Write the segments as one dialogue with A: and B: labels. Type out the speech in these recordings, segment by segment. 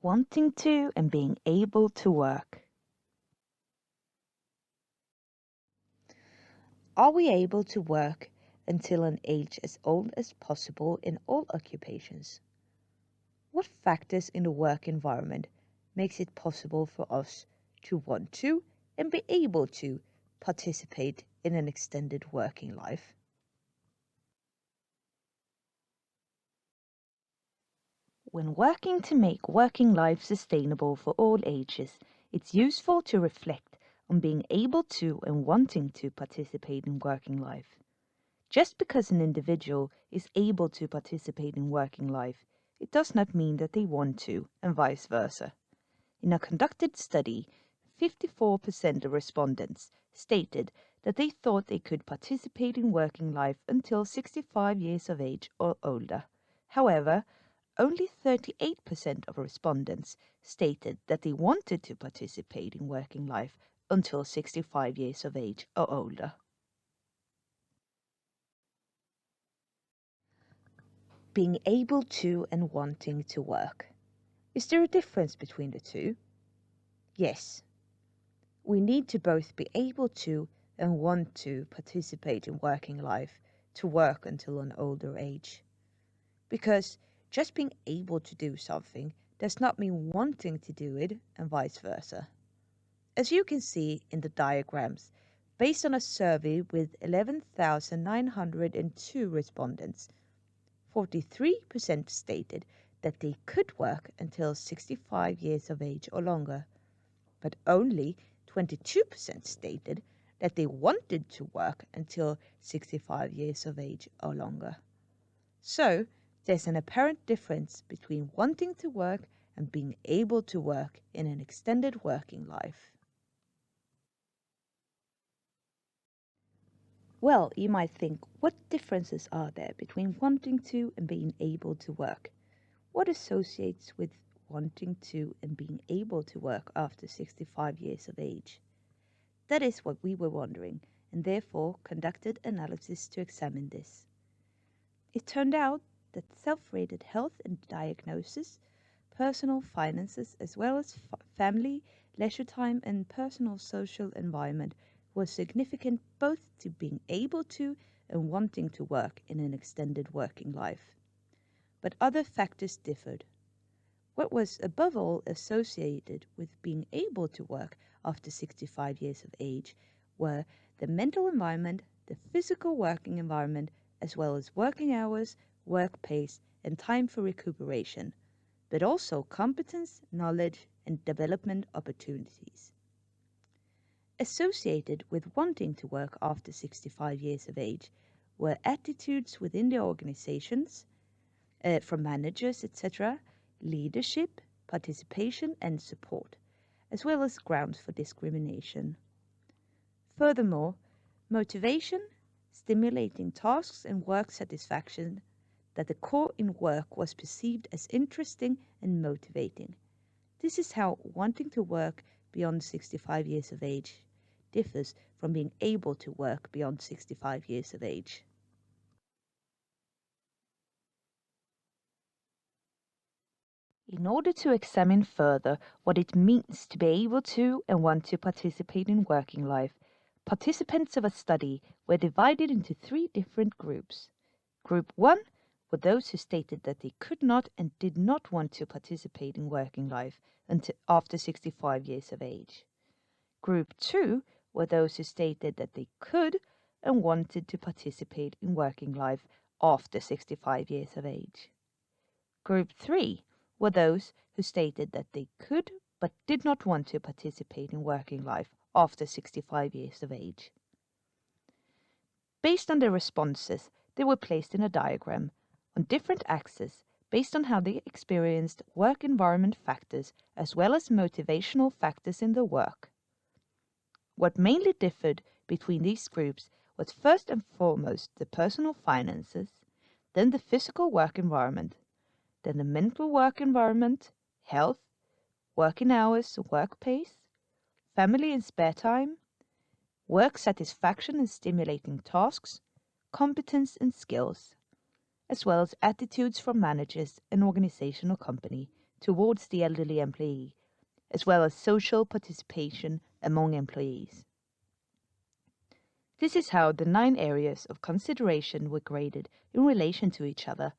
A: Wanting to and being able to work. Are we able to work until an age as old as possible in all occupations? What factors in the work environment makes it possible for us to want to and be able to participate in an extended working life? When working to make working life sustainable for all ages, it's useful to reflect on being able to and wanting to participate in working life. Just because an individual is able to participate in working life, it does not mean that they want to, and vice versa. In a conducted study, 54% of respondents stated that they thought they could participate in working life until 65 years of age or older. However, only 38% of respondents stated that they wanted to participate in working life until 65 years of age or older. Being able to and wanting to work. Is there a difference between the two? Yes. We need to both be able to and want to participate in working life to work until an older age. Because just being able to do something does not mean wanting to do it and vice versa. As you can see in the diagrams, based on a survey with 11,902 respondents, 43% stated that they could work until 65 years of age or longer, but only 22% stated that they wanted to work until 65 years of age or longer. So, there's an apparent difference between wanting to work and being able to work in an extended working life. Well, you might think, what differences are there between wanting to and being able to work? What associates with wanting to and being able to work after 65 years of age? That is what we were wondering, and therefore conducted analysis to examine this. It turned out that self-rated health and diagnosis, personal finances, as well as family, leisure time, and personal social environment was significant both to being able to and wanting to work in an extended working life. But other factors differed. What was above all associated with being able to work after 65 years of age were the mental environment, the physical working environment, as well as working hours, work pace, and time for recuperation, but also competence, knowledge, and development opportunities. Associated with wanting to work after 65 years of age were attitudes within the organizations, from managers, etc., leadership, participation, and support, as well as grounds for discrimination. Furthermore, motivation, stimulating tasks, and work satisfaction, that the core in work was perceived as interesting and motivating. This is how wanting to work beyond 65 years of age differs from being able to work beyond 65 years of age. In order to examine further what it means to be able to and want to participate in working life, participants of a study were divided into three different groups. Group 1 were those who stated that they could not and did not want to participate in working life until after 65 years of age. Group 2 were those who stated that they could and wanted to participate in working life after 65 years of age. Group 3 were those who stated that they could but did not want to participate in working life after 65 years of age. Based on their responses, they were placed in a diagram on different axes based on how they experienced work environment factors as well as motivational factors in their work. What mainly differed between these groups was first and foremost the personal finances, then the physical work environment, then the mental work environment, health, working hours and work pace, family and spare time, work satisfaction and stimulating tasks, competence and skills, as well as attitudes from managers and organizational company towards the elderly employee, as well as social participation among employees. This is how the 9 areas of consideration were graded in relation to each other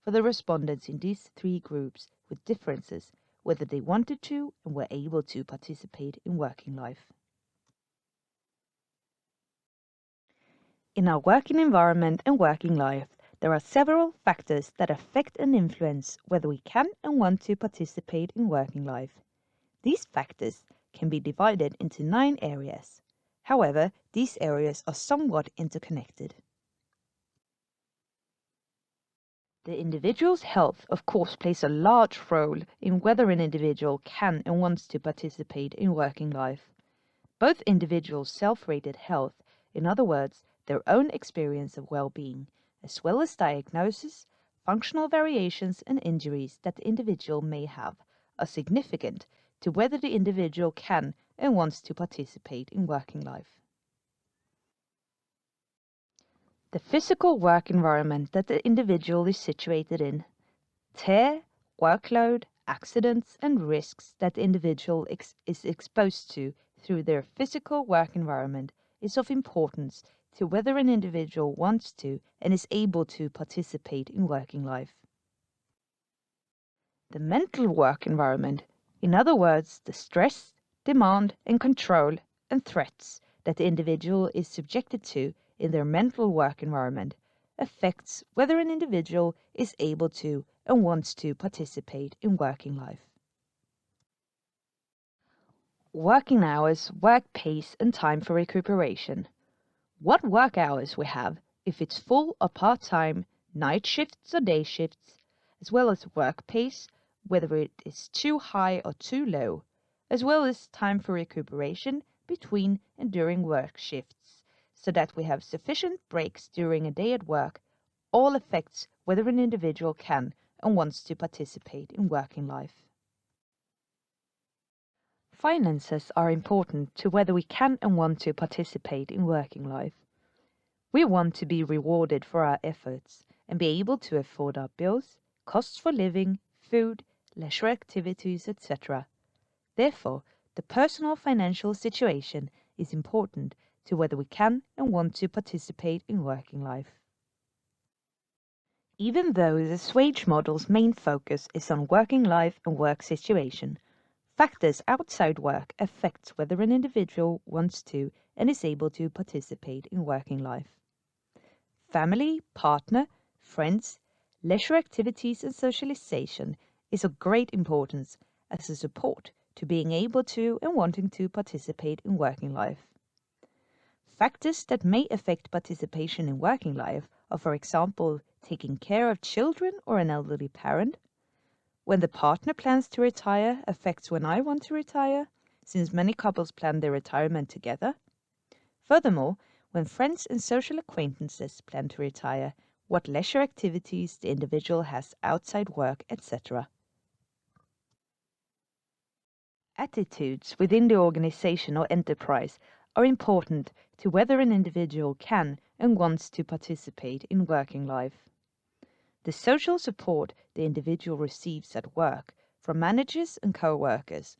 A: for the respondents in these 3 groups with differences, whether they wanted to and were able to participate in working life. In our working environment and working life, there are several factors that affect and influence whether we can and want to participate in working life. These factors can be divided into 9 areas. However, these areas are somewhat interconnected. The individual's health, of course, plays a large role in whether an individual can and wants to participate in working life. Both individuals' self-rated health, in other words, their own experience of well-being, as well as diagnosis, functional variations and injuries that the individual may have, are significant to whether the individual can and wants to participate in working life. The physical work environment that the individual is situated in, tear, workload, accidents and risks that the individual is exposed to through their physical work environment is of importance to whether an individual wants to and is able to participate in working life. The mental work environment, in other words, the stress, demand and control and threats that the individual is subjected to in their mental work environment, affects whether an individual is able to and wants to participate in working life. Working hours, work pace and time for recuperation. What work hours we have, if it's full or part-time, night shifts or day shifts, as well as work pace, whether it is too high or too low, as well as time for recuperation between and during work shifts, so that we have sufficient breaks during a day at work, all affects whether an individual can and wants to participate in working life. Finances are important to whether we can and want to participate in working life. We want to be rewarded for our efforts and be able to afford our bills, costs for living, food, leisure activities, etc. Therefore, the personal financial situation is important to whether we can and want to participate in working life. Even though the Swage model's main focus is on working life and work situation, factors outside work affect whether an individual wants to and is able to participate in working life. Family, partner, friends, leisure activities and socialization is of great importance as a support to being able to and wanting to participate in working life. Factors that may affect participation in working life are, for example, taking care of children or an elderly parent. When the partner plans to retire affects when I want to retire, since many couples plan their retirement together. Furthermore, when friends and social acquaintances plan to retire, what leisure activities the individual has outside work, etc. Attitudes within the organization or enterprise are important to whether an individual can and wants to participate in working life. The social support the individual receives at work from managers and co-workers,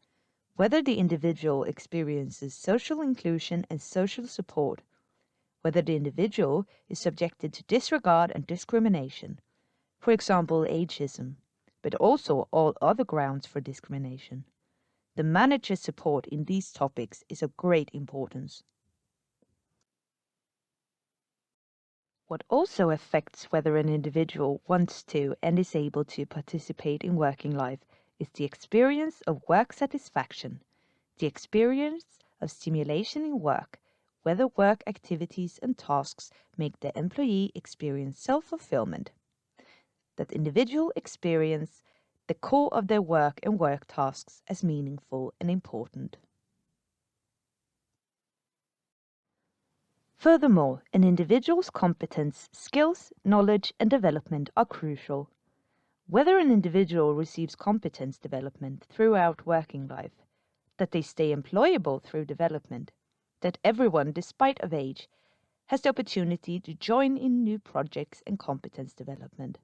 A: whether the individual experiences social inclusion and social support, whether the individual is subjected to disregard and discrimination, for example ageism, but also all other grounds for discrimination. The manager's support in these topics is of great importance. What also affects whether an individual wants to and is able to participate in working life is the experience of work satisfaction, the experience of stimulation in work, whether work activities and tasks make the employee experience self-fulfillment, that individual experience the core of their work and work tasks as meaningful and important. Furthermore, an individual's competence, skills, knowledge and development are crucial. Whether an individual receives competence development throughout working life, that they stay employable through development, that everyone, despite of age, has the opportunity to join in new projects and competence development,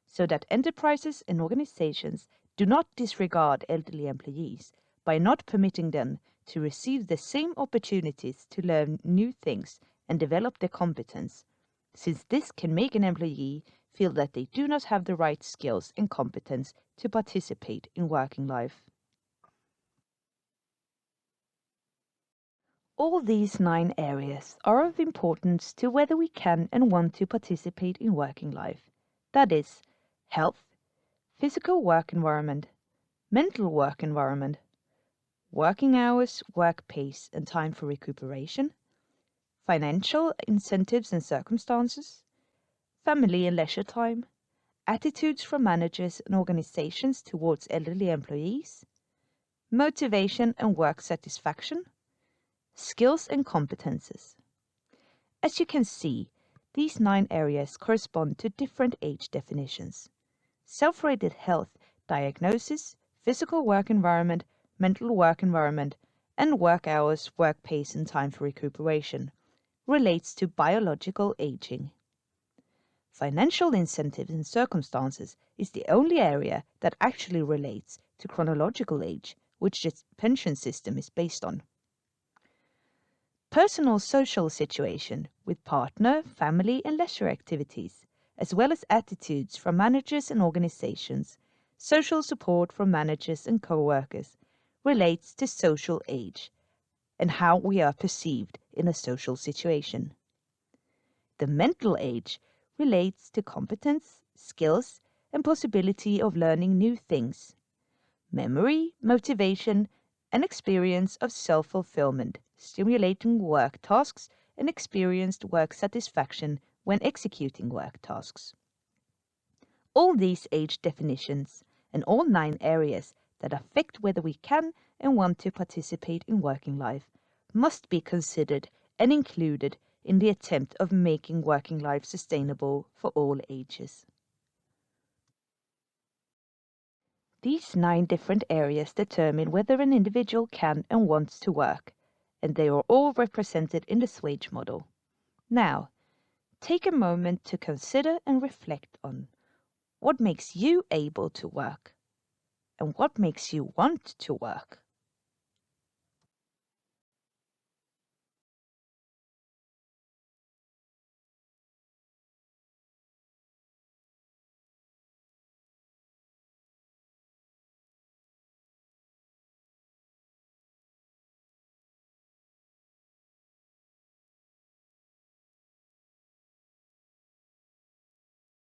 A: so that enterprises and organizations Do not disregard elderly employees by not permitting them to receive the same opportunities to learn new things and develop their competence, since this can make an employee feel that they do not have the right skills and competence to participate in working life. All these 9 areas are of importance to whether we can and want to participate in working life. That is, health, physical work environment, mental work environment, working hours, work pace and time for recuperation, financial incentives and circumstances, family and leisure time, attitudes from managers and organizations towards elderly employees, motivation and work satisfaction, skills and competences. As you can see, these 9 areas correspond to different age definitions. Self-rated health, diagnosis, physical work environment, mental work environment, and work hours, work pace, and time for recuperation relates to biological aging. Financial incentives and circumstances is the only area that actually relates to chronological age, which the pension system is based on. Personal social situation with partner, family, and leisure activities, as well as attitudes from managers and organizations, social support from managers and co-workers, relates to social age and how we are perceived in a social situation. The mental age relates to competence, skills, and possibility of learning new things, memory, motivation, and experience of self-fulfillment, stimulating work tasks, and experienced work satisfaction when executing work tasks. All these age definitions and all 9 areas that affect whether we can and want to participate in working life must be considered and included in the attempt of making working life sustainable for all ages. These 9 different areas determine whether an individual can and wants to work, and they are all represented in the Swage model. Now, take a moment to consider and reflect on what makes you able to work and what makes you want to work.